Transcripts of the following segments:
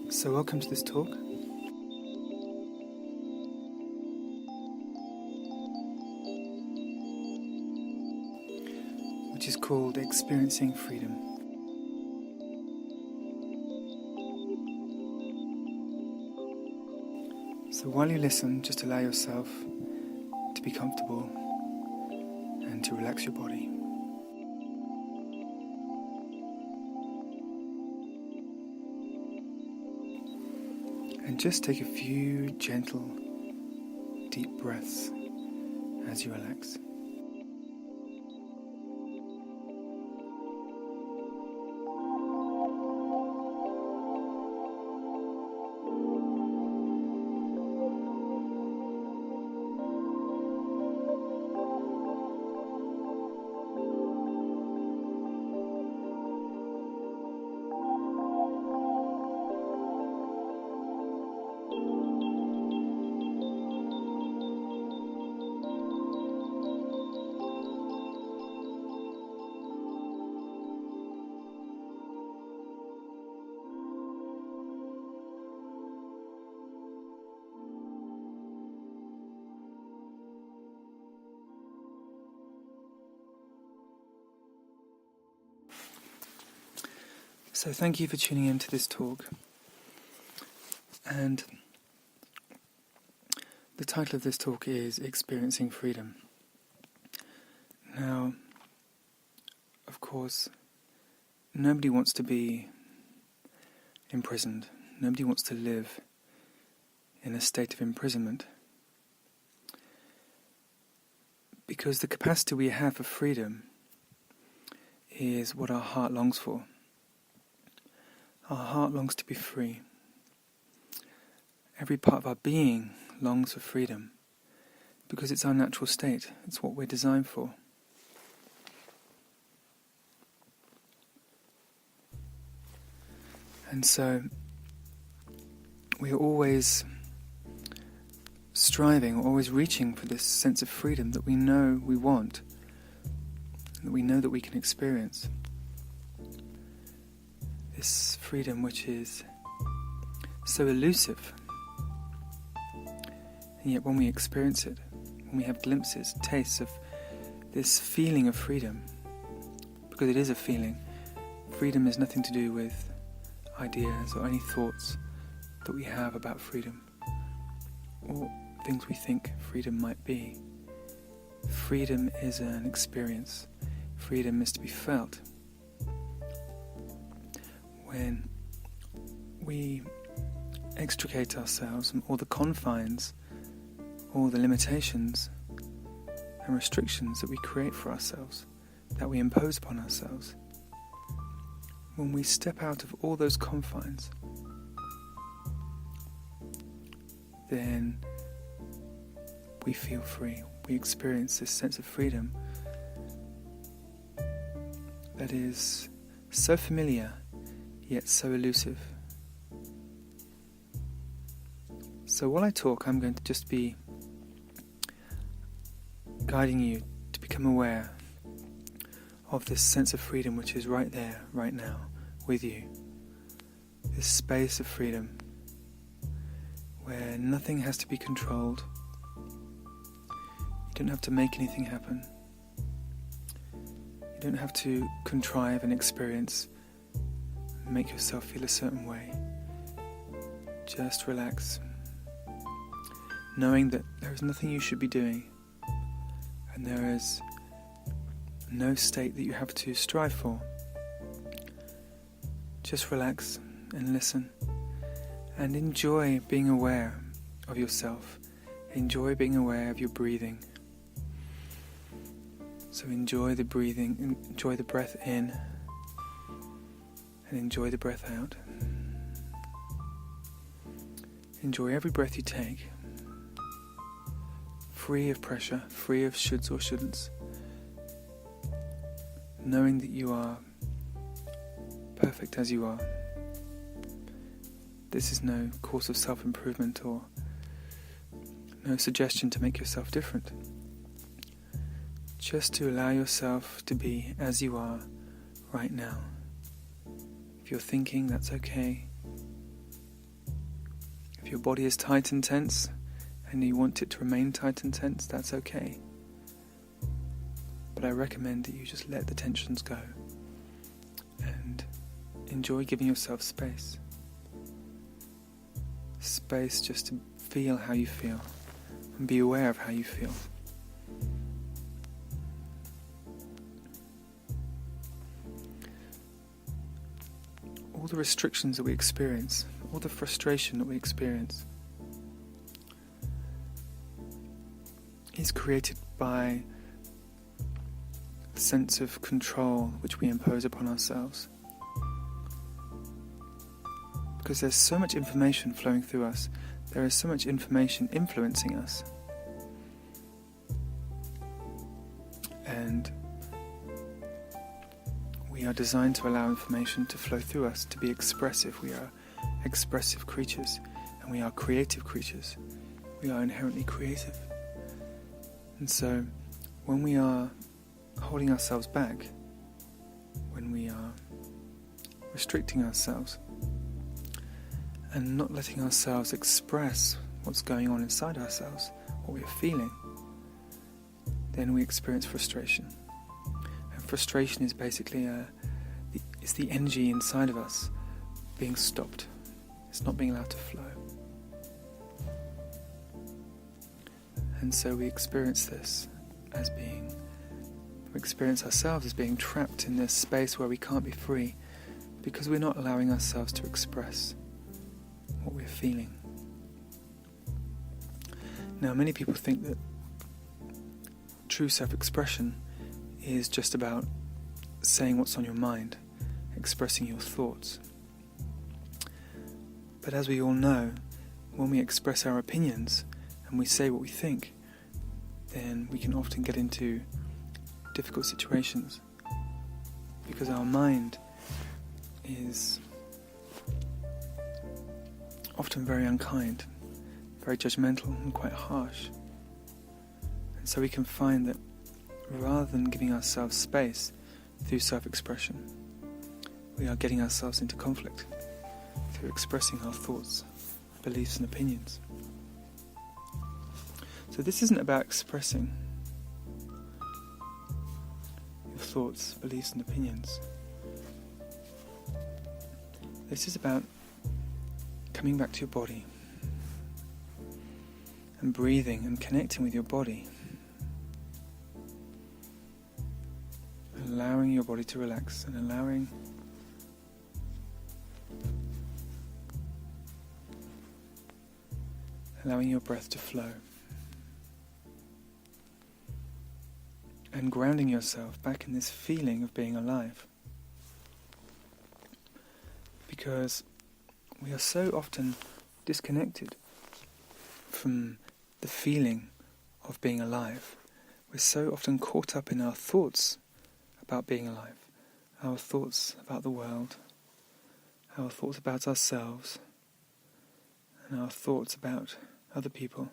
So welcome to this talk. Which is called Experiencing Freedom. So while you listen, just allow yourself to be comfortable and to relax your body. And just take a few gentle, deep breaths as you relax. So thank you for tuning in to this talk. And the title of this talk is Experiencing Freedom. Now, of course, nobody wants to be imprisoned. Nobody wants to live in a state of imprisonment. Because the capacity we have for freedom is what our heart longs for. Our heart longs to be free. Every part of our being longs for freedom because it's our natural state. It's what we're designed for. And so we're always striving, always reaching for this sense of freedom that we know we want, that we know that we can experience. This freedom which is so elusive, and yet when we experience it, when we have glimpses, tastes of this feeling of freedom, because it is a feeling, freedom has nothing to do with ideas or any thoughts that we have about freedom, or things we think freedom might be. Freedom is an experience. Freedom is to be felt. When we extricate ourselves from all the confines, all the limitations and restrictions that we create for ourselves, that we impose upon ourselves, when we step out of all those confines, then we feel free. We experience this sense of freedom that is so familiar yet so elusive. So while I talk, I'm going to just be guiding you to become aware of this sense of freedom which is right there, right now, with you. This space of freedom where nothing has to be controlled. You don't have to make anything happen. You don't have to contrive an experience, make yourself feel a certain way. Just relax, knowing that there is nothing you should be doing, and there is no state that you have to strive for. Just relax and listen, and enjoy being aware of yourself. Enjoy being aware of your breathing. So enjoy the breathing, enjoy the breath in, and enjoy the breath out. Enjoy every breath you take, free of pressure, free of shoulds or shouldn'ts, knowing that you are perfect as you are. This is no course of self-improvement or no suggestion to make yourself different. Just to allow yourself to be as you are right now. If you're thinking, that's okay. If your body is tight and tense and you want it to remain tight and tense, that's okay. But I recommend that you just let the tensions go and enjoy giving yourself space. Space just to feel how you feel and be aware of how you feel. All the restrictions that we experience, all the frustration that we experience is created by a sense of control which we impose upon ourselves. Because there's so much information flowing through us, there is so much information influencing us. And we are designed to allow information to flow through us, to be expressive. We are expressive creatures, and we are creative creatures. We are inherently creative. And so, when we are holding ourselves back, when we are restricting ourselves, and not letting ourselves express what's going on inside ourselves, what we're feeling, then we experience frustration. And frustration is basically it's the energy inside of us being stopped. It's not being allowed to flow. And so we experience this as we experience ourselves as being trapped in this space where we can't be free because we're not allowing ourselves to express what we're feeling. Now, many people think that true self-expression is just about saying what's on your mind, expressing your thoughts. But as we all know, when we express our opinions and we say what we think, then we can often get into difficult situations because our mind is often very unkind, very judgmental and quite harsh. And so we can find that rather than giving ourselves space through self-expression, we are getting ourselves into conflict through expressing our thoughts, beliefs and opinions. So this isn't about expressing your thoughts, beliefs and opinions. This is about coming back to your body and breathing and connecting with your body, allowing your body to relax and allowing your breath to flow, and grounding yourself back in this feeling of being alive. Because we are so often disconnected from the feeling of being alive. We're so often caught up in our thoughts about being alive, our thoughts about the world, our thoughts about ourselves, and our thoughts about other people,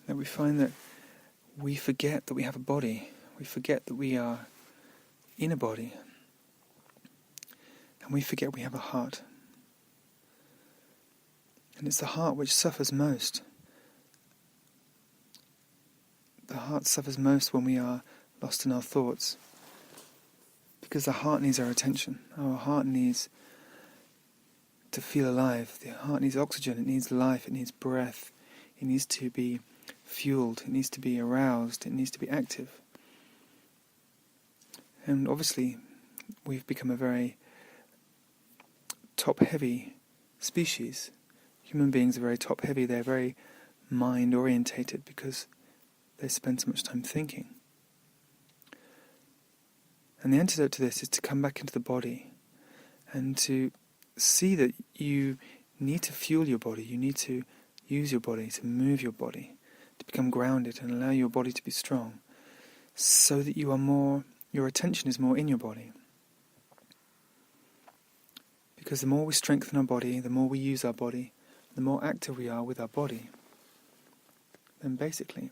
that we find that we forget that we have a body, we forget that we are in a body, and we forget we have a heart. And it's the heart which suffers most. The heart suffers most when we are lost in our thoughts, because the heart needs our attention. Our heart needs to feel alive. The heart needs oxygen, it needs life, it needs breath, it needs to be fueled, it needs to be aroused, it needs to be active. And obviously we've become a very top-heavy species. Human beings are very top-heavy, they're very mind-orientated because they spend so much time thinking. And the antidote to this is to come back into the body and to see that you need to fuel your body, you need to use your body, to move your body, to become grounded and allow your body to be strong, so that your attention is more in your body. Because the more we strengthen our body, the more we use our body, the more active we are with our body, then basically,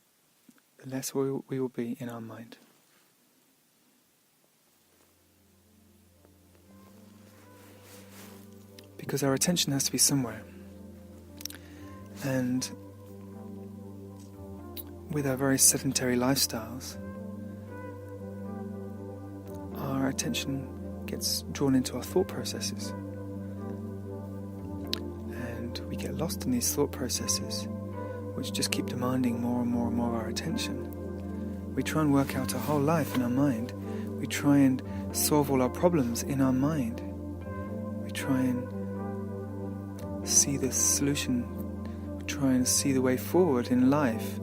the less we will be in our mind. Because our attention has to be somewhere. And with our very sedentary lifestyles, our attention gets drawn into our thought processes. And we get lost in these thought processes, which just keep demanding more and more and more of our attention. We try and work out our whole life in our mind. We try and solve all our problems in our mind. We try and see the solution. We try and see the way forward in life,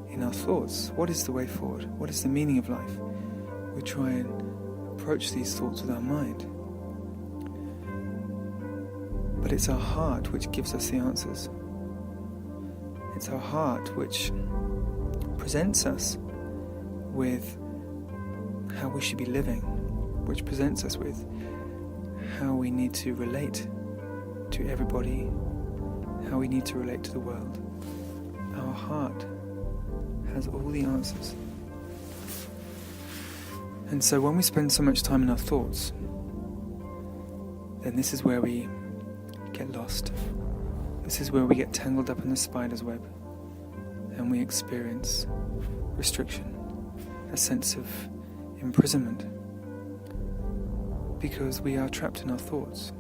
in our thoughts. What is the way forward? What is the meaning of life? We try and approach these thoughts with our mind. But it's our heart which gives us the answers. It's our heart which presents us with how we should be living, which presents us with how we need to relate to everybody, how we need to relate to the world. Our heart has all the answers. And so when we spend so much time in our thoughts, then this is where we get lost. This is where we get tangled up in the spider's web, and we experience restriction, a sense of imprisonment, because we are trapped in our thoughts,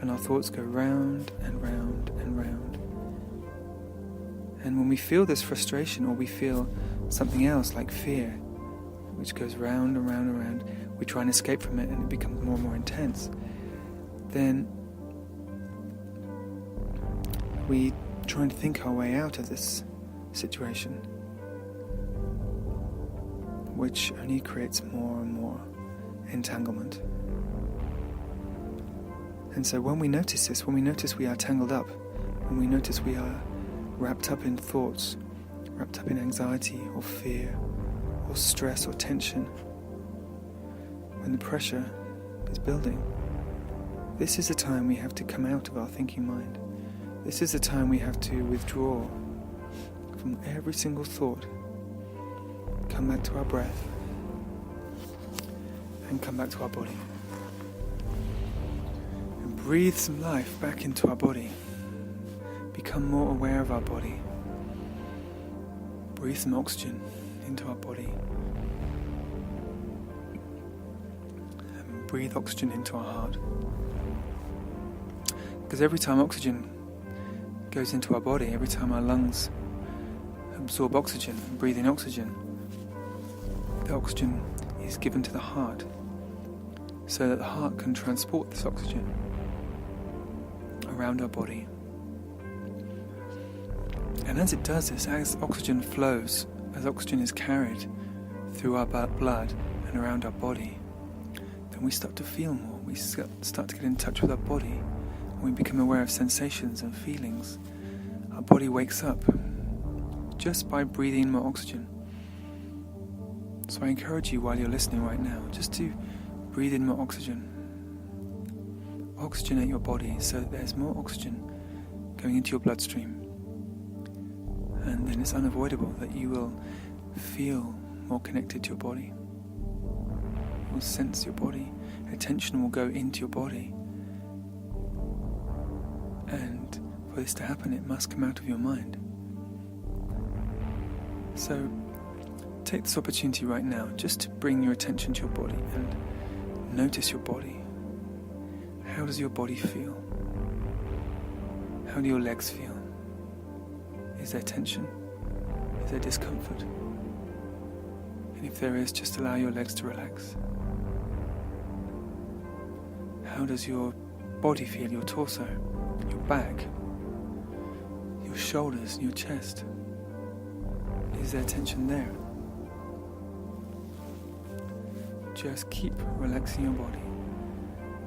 and our thoughts go round and round and round. And when we feel this frustration, or we feel something else like fear, which goes round and round and round, we try and escape from it and it becomes more and more intense, then we try and think our way out of this situation, which only creates more and more entanglement. And so when we notice this, when we notice we are tangled up, when we notice we are wrapped up in thoughts, wrapped up in anxiety or fear or stress or tension, when the pressure is building, this is the time we have to come out of our thinking mind. This is the time we have to withdraw from every single thought, come back to our breath, and come back to our body. And breathe some life back into our body. Become more aware of our body. Breathe some oxygen into our body. And breathe oxygen into our heart. Because every time oxygen goes into our body, every time our lungs absorb oxygen and breathe in oxygen, the oxygen is given to the heart so that the heart can transport this oxygen around our body. And as it does this, as oxygen flows, as oxygen is carried through our blood and around our body, then we start to feel more. We start to get in touch with our body. We become aware of sensations and feelings. Our body wakes up just by breathing in more oxygen. So I encourage you while you're listening right now, just to breathe in more oxygen. Oxygenate your body so that there's more oxygen going into your bloodstream. And then it's unavoidable that you will feel more connected to your body. You will sense your body. Attention will go into your body. And for this to happen, it must come out of your mind. So take this opportunity right now just to bring your attention to your body and notice your body. How does your body feel? How do your legs feel? Is there tension? Is there discomfort? And if there is, just allow your legs to relax. How does your body feel? Your torso, your back, your shoulders, and your chest? Is there tension there? Just keep relaxing your body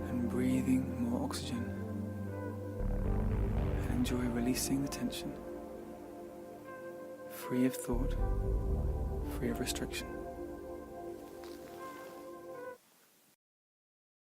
and breathing more oxygen, and enjoy releasing the tension, free of thought, free of restriction.